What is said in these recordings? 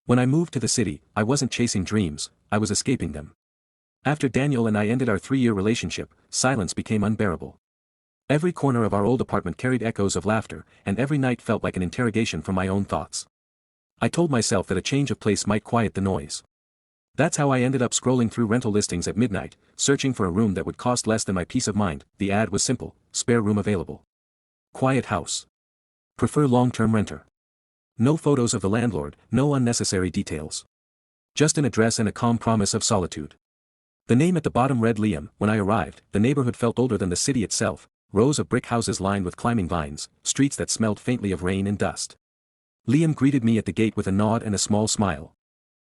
When I moved to the city, I wasn't chasing dreams, I was escaping them. After Daniel and I ended our 3-year relationship, silence became unbearable. Every corner of our old apartment carried echoes of laughter, and every night felt like an interrogation from my own thoughts. I told myself that a change of place might quiet the noise. That's how I ended up scrolling through rental listings at midnight, searching for a room that would cost less than my peace of mind. The ad was simple: spare room available. Quiet house. Prefer long-term renter. No photos of the landlord, no unnecessary details. Just an address and a calm promise of solitude. The name at the bottom read Liam. When I arrived, the neighborhood felt older than the city itself: rows of brick houses lined with climbing vines, streets that smelled faintly of rain and dust. Liam greeted me at the gate with a nod and a small smile.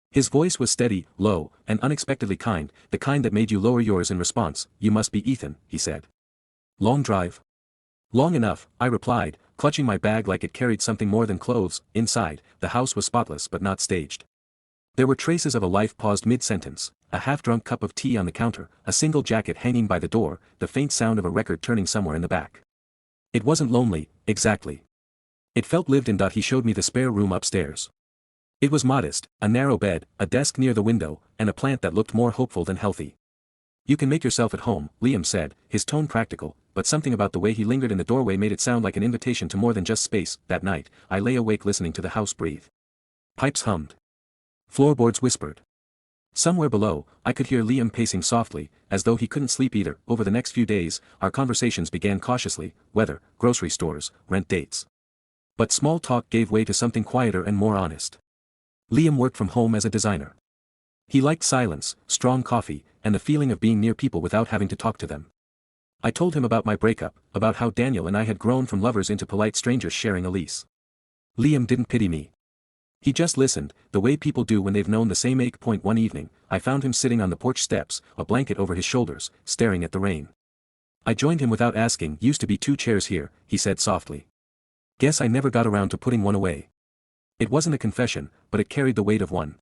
His voice was steady, low, and unexpectedly kind, the kind that made you lower yours in response. "You must be Ethan," he said. "Long drive?" "Long enough," I replied, clutching my bag like it carried something more than clothes. Inside, the house was spotless but not staged. There were traces of a life paused mid-sentence: a half-drunk cup of tea on the counter, a single jacket hanging by the door, the faint sound of a record turning somewhere in the back. It wasn't lonely, exactly. It felt lived in. He showed me the spare room upstairs. It was modest: a narrow bed, a desk near the window, and a plant that looked more hopeful than healthy. "You can make yourself at home," Liam said, his tone practical, but something about the way he lingered in the doorway made it sound like an invitation to more than just space. That night, I lay awake listening to the house breathe. Pipes hummed. Floorboards whispered. Somewhere below, I could hear Liam pacing softly, as though he couldn't sleep either. Over the next few days, our conversations began cautiously: weather, grocery stores, rent dates. But small talk gave way to something quieter and more honest. Liam worked from home as a designer. He liked silence, strong coffee, and the feeling of being near people without having to talk to them. I told him about my breakup, about how Daniel and I had grown from lovers into polite strangers sharing a lease. Liam didn't pity me. He just listened, the way people do when they've known the same ache. One evening, I found him sitting on the porch steps, a blanket over his shoulders, staring at the rain. I joined him without asking. "Used to be 2 chairs here," he said softly. "Guess I never got around to putting one away." It wasn't a confession, but it carried the weight of one.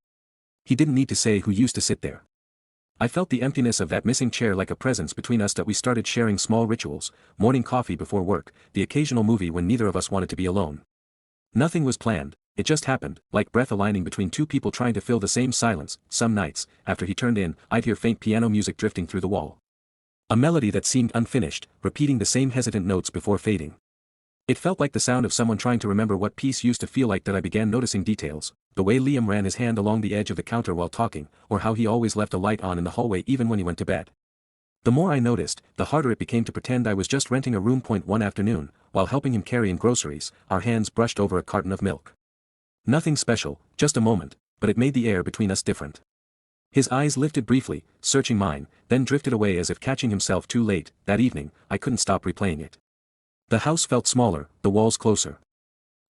He didn't need to say who used to sit there. I felt the emptiness of that missing chair like a presence between us. That we started sharing small rituals: morning coffee before work, the occasional movie when neither of us wanted to be alone. Nothing was planned, it just happened, like breath aligning between 2 people trying to fill the same silence. Some nights, after he turned in, I'd hear faint piano music drifting through the wall. A melody that seemed unfinished, repeating the same hesitant notes before fading. It felt like the sound of someone trying to remember what peace used to feel like. That I began noticing details: the way Liam ran his hand along the edge of the counter while talking, or how he always left a light on in the hallway even when he went to bed. The more I noticed, the harder it became to pretend I was just renting a room. One afternoon, while helping him carry in groceries, our hands brushed over a carton of milk. Nothing special, just a moment, but it made the air between us different. His eyes lifted briefly, searching mine, then drifted away as if catching himself too late. That evening, I couldn't stop replaying it. The house felt smaller, the walls closer.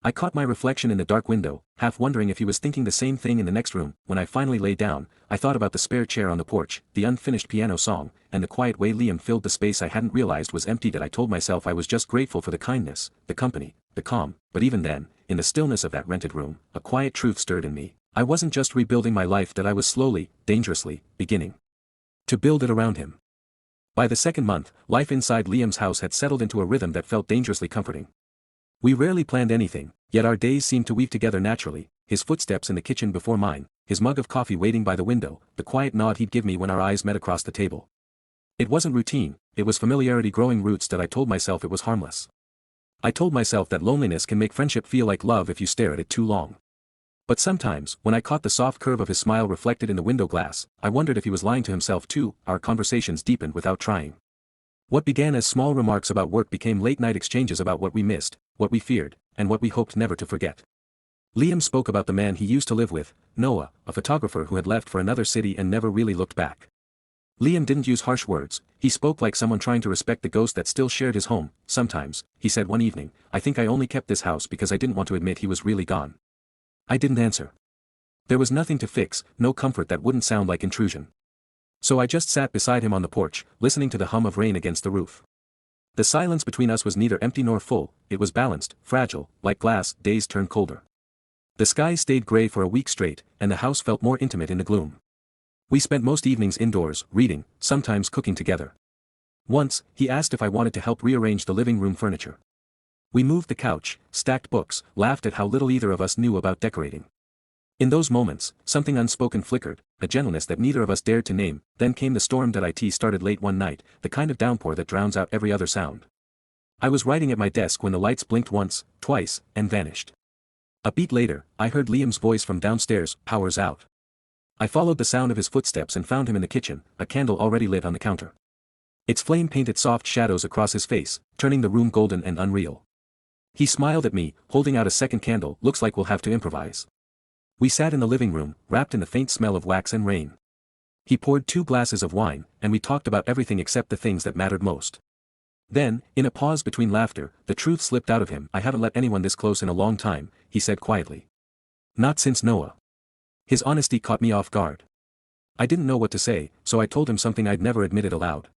I caught my reflection in the dark window, half wondering if he was thinking the same thing in the next room. When I finally lay down, I thought about the spare chair on the porch, the unfinished piano song, and the quiet way Liam filled the space I hadn't realized was empty. That I told myself I was just grateful for the kindness, the company, the calm. But even then, in the stillness of that rented room, a quiet truth stirred in me. I wasn't just rebuilding my life, that I was slowly, dangerously, beginning to build it around him. By the second month, life inside Liam's house had settled into a rhythm that felt dangerously comforting. We rarely planned anything, yet our days seemed to weave together naturally: his footsteps in the kitchen before mine, his mug of coffee waiting by the window, the quiet nod he'd give me when our eyes met across the table. It wasn't routine, it was familiarity growing roots. That I told myself it was harmless. I told myself that loneliness can make friendship feel like love if you stare at it too long. But sometimes, when I caught the soft curve of his smile reflected in the window glass, I wondered if he was lying to himself too. Our conversations deepened without trying. What began as small remarks about work became late-night exchanges about what we missed, what we feared, and what we hoped never to forget. Liam spoke about the man he used to live with, Noah, a photographer who had left for another city and never really looked back. Liam didn't use harsh words, he spoke like someone trying to respect the ghost that still shared his home. "Sometimes," he said one evening, "I think I only kept this house because I didn't want to admit he was really gone." I didn't answer. There was nothing to fix, no comfort that wouldn't sound like intrusion. So I just sat beside him on the porch, listening to the hum of rain against the roof. The silence between us was neither empty nor full, it was balanced, fragile, like glass. Days turned colder. The sky stayed gray for a week straight, and the house felt more intimate in the gloom. We spent most evenings indoors, reading, sometimes cooking together. Once, he asked if I wanted to help rearrange the living room furniture. We moved the couch, stacked books, laughed at how little either of us knew about decorating. In those moments, something unspoken flickered, a gentleness that neither of us dared to name. Then came the storm that it started late one night, the kind of downpour that drowns out every other sound. I was writing at my desk when the lights blinked once, twice, and vanished. A beat later, I heard Liam's voice from downstairs, "Power's out." I followed the sound of his footsteps and found him in the kitchen, a candle already lit on the counter. Its flame painted soft shadows across his face, turning the room golden and unreal. He smiled at me, holding out a second candle. "Looks like we'll have to improvise." We sat in the living room, wrapped in the faint smell of wax and rain. He poured 2 glasses of wine, and we talked about everything except the things that mattered most. Then, in a pause between laughter, the truth slipped out of him. "I haven't let anyone this close in a long time," he said quietly. "Not since Noah." His honesty caught me off guard. I didn't know what to say, so I told him something I'd never admitted aloud.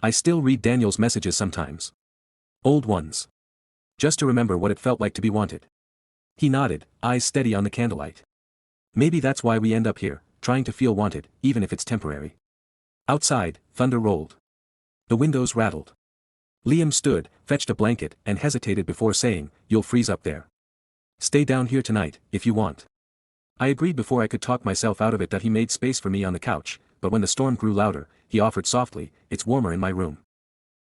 "I still read Daniel's messages sometimes. Old ones. Just to remember what it felt like to be wanted." He nodded, eyes steady on the candlelight. "Maybe that's why we end up here, trying to feel wanted, even if it's temporary." Outside, thunder rolled. The windows rattled. Liam stood, fetched a blanket, and hesitated before saying, "You'll freeze up there. Stay down here tonight, if you want." I agreed before I could talk myself out of it that he made space for me on the couch, but when the storm grew louder, he offered softly, "It's warmer in my room."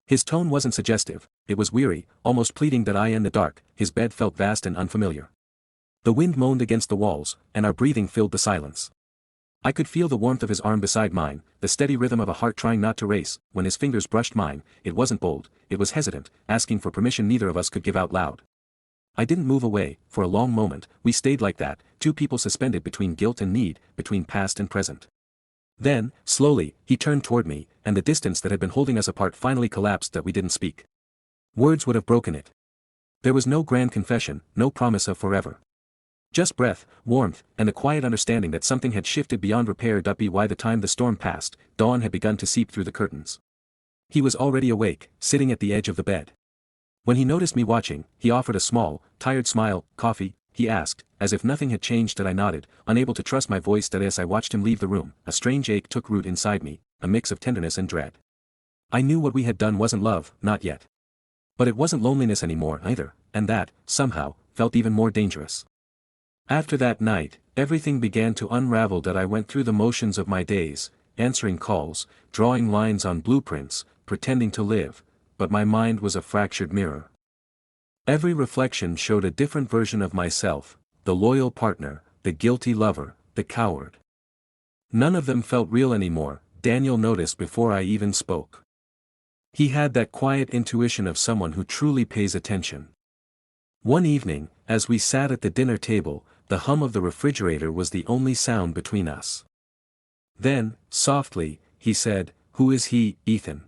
His tone wasn't suggestive, it was weary, almost pleading that I in the dark. His bed felt vast and unfamiliar. The wind moaned against the walls, and our breathing filled the silence. I could feel the warmth of his arm beside mine, the steady rhythm of a heart trying not to race. When his fingers brushed mine, it wasn't bold, it was hesitant, asking for permission neither of us could give out loud. I didn't move away. For a long moment, we stayed like that, 2 people suspended between guilt and need, between past and present. Then, slowly, he turned toward me, and the distance that had been holding us apart finally collapsed. That we didn't speak. Words would have broken it. There was no grand confession, no promise of forever. Just breath, warmth, and the quiet understanding that something had shifted beyond repair. By the time the storm passed, dawn had begun to seep through the curtains. He was already awake, sitting at the edge of the bed. When he noticed me watching, he offered a small, tired smile. "Coffee?" he asked, as if nothing had changed. That I nodded, unable to trust my voice. That as I watched him leave the room, a strange ache took root inside me, a mix of tenderness and dread. I knew what we had done wasn't love, not yet. But it wasn't loneliness anymore either, and that, somehow, felt even more dangerous. After that night, everything began to unravel. That I went through the motions of my days, answering calls, drawing lines on blueprints, pretending to live, but my mind was a fractured mirror. Every reflection showed a different version of myself, the loyal partner, the guilty lover, the coward. None of them felt real anymore, Daniel noticed before I even spoke. He had that quiet intuition of someone who truly pays attention. One evening, as we sat at the dinner table, the hum of the refrigerator was the only sound between us. Then, softly, he said, "Who is he, Ethan?"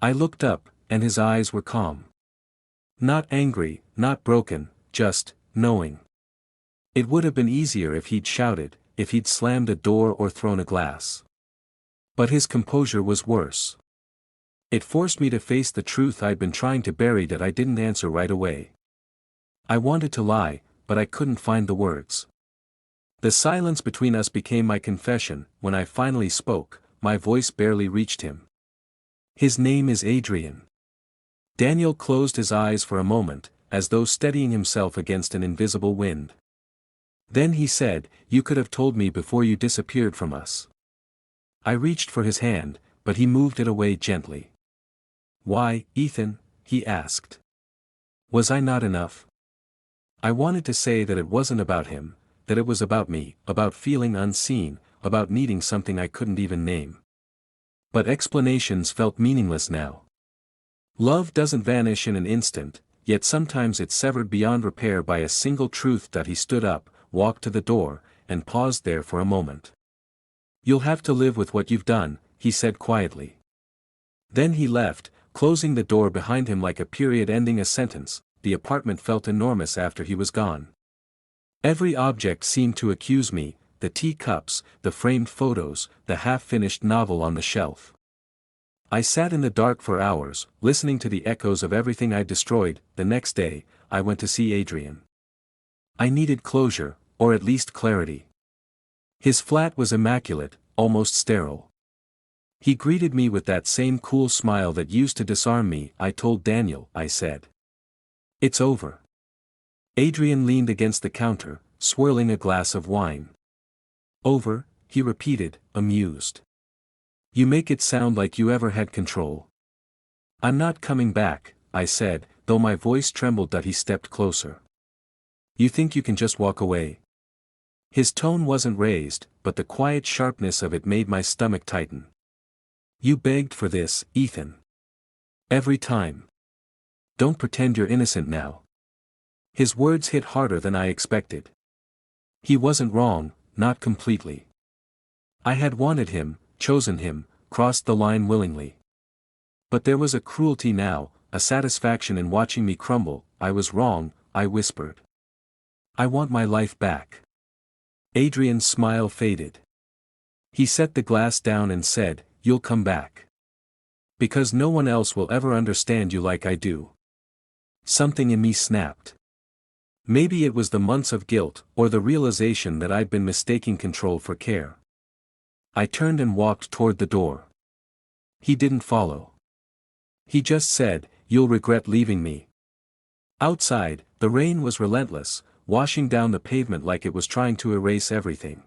I looked up, and his eyes were calm. Not angry, not broken, just knowing. It would have been easier if he'd shouted, if he'd slammed a door or thrown a glass. But his composure was worse. It forced me to face the truth I'd been trying to bury. That I didn't answer right away. I wanted to lie, but I couldn't find the words. The silence between us became my confession. When I finally spoke, my voice barely reached him. "His name is Adrian." Daniel closed his eyes for a moment, as though steadying himself against an invisible wind. Then he said, "You could have told me before you disappeared from us." I reached for his hand, but he moved it away gently. "Why, Ethan?" he asked. Was I not enough? I wanted to say that it wasn't about him, that it was about me, about feeling unseen, about needing something I couldn't even name. But explanations felt meaningless now. Love doesn't vanish in an instant, yet sometimes it's severed beyond repair by a single truth. That he stood up, walked to the door, and paused there for a moment. "You'll have to live with what you've done," he said quietly. Then he left, closing the door behind him like a period ending a sentence. The apartment felt enormous after he was gone. Every object seemed to accuse me, the teacups, the framed photos, the half-finished novel on the shelf. I sat in the dark for hours, listening to the echoes of everything I'd destroyed. The next day, I went to see Adrian. I needed closure, or at least clarity. His flat was immaculate, almost sterile. He greeted me with that same cool smile that used to disarm me. "I told Daniel," I said. "It's over." Adrian leaned against the counter, swirling a glass of wine. Over, he repeated, amused. You make it sound like you ever had control. I'm not coming back, I said, though my voice trembled that he stepped closer. You think you can just walk away? His tone wasn't raised, but the quiet sharpness of it made my stomach tighten. You begged for this, Ethan. Every time. Don't pretend you're innocent now. His words hit harder than I expected. He wasn't wrong, not completely. I had wanted him, chosen him, crossed the line willingly. But there was a cruelty now, a satisfaction in watching me crumble. I was wrong, I whispered. I want my life back. Adrian's smile faded. He set the glass down and said, You'll come back. Because no one else will ever understand you like I do. Something in me snapped. Maybe it was the months of guilt, or the realization that I'd been mistaking control for care. I turned and walked toward the door. He didn't follow. He just said, You'll regret leaving me. Outside, the rain was relentless, washing down the pavement like it was trying to erase everything.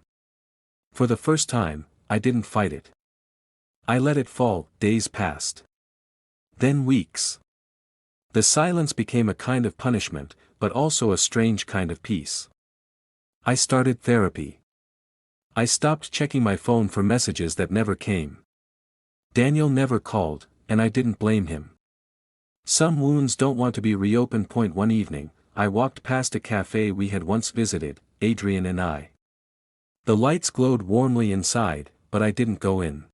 For the first time, I didn't fight it. I let it fall. Days passed. Then weeks. The silence became a kind of punishment, but also a strange kind of peace. I started therapy. I stopped checking my phone for messages that never came. Daniel never called, and I didn't blame him. Some wounds don't want to be reopened. One evening, I walked past a cafe we had once visited, Adrian and I. The lights glowed warmly inside, but I didn't go in.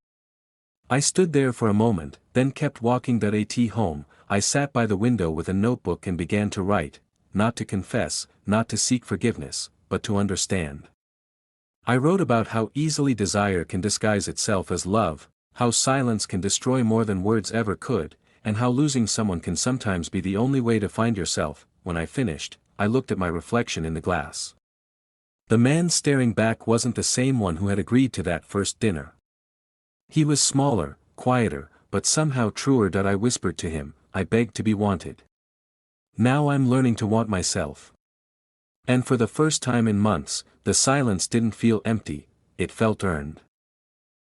I stood there for a moment, then kept walking. At home, I sat by the window with a notebook and began to write, not to confess, not to seek forgiveness, but to understand. I wrote about how easily desire can disguise itself as love, how silence can destroy more than words ever could, and how losing someone can sometimes be the only way to find yourself. When I finished, I looked at my reflection in the glass. The man staring back wasn't the same one who had agreed to that first dinner. He was smaller, quieter, but somehow truer. I whispered to him, I begged to be wanted. Now I'm learning to want myself. And for the first time in months, the silence didn't feel empty, it felt earned.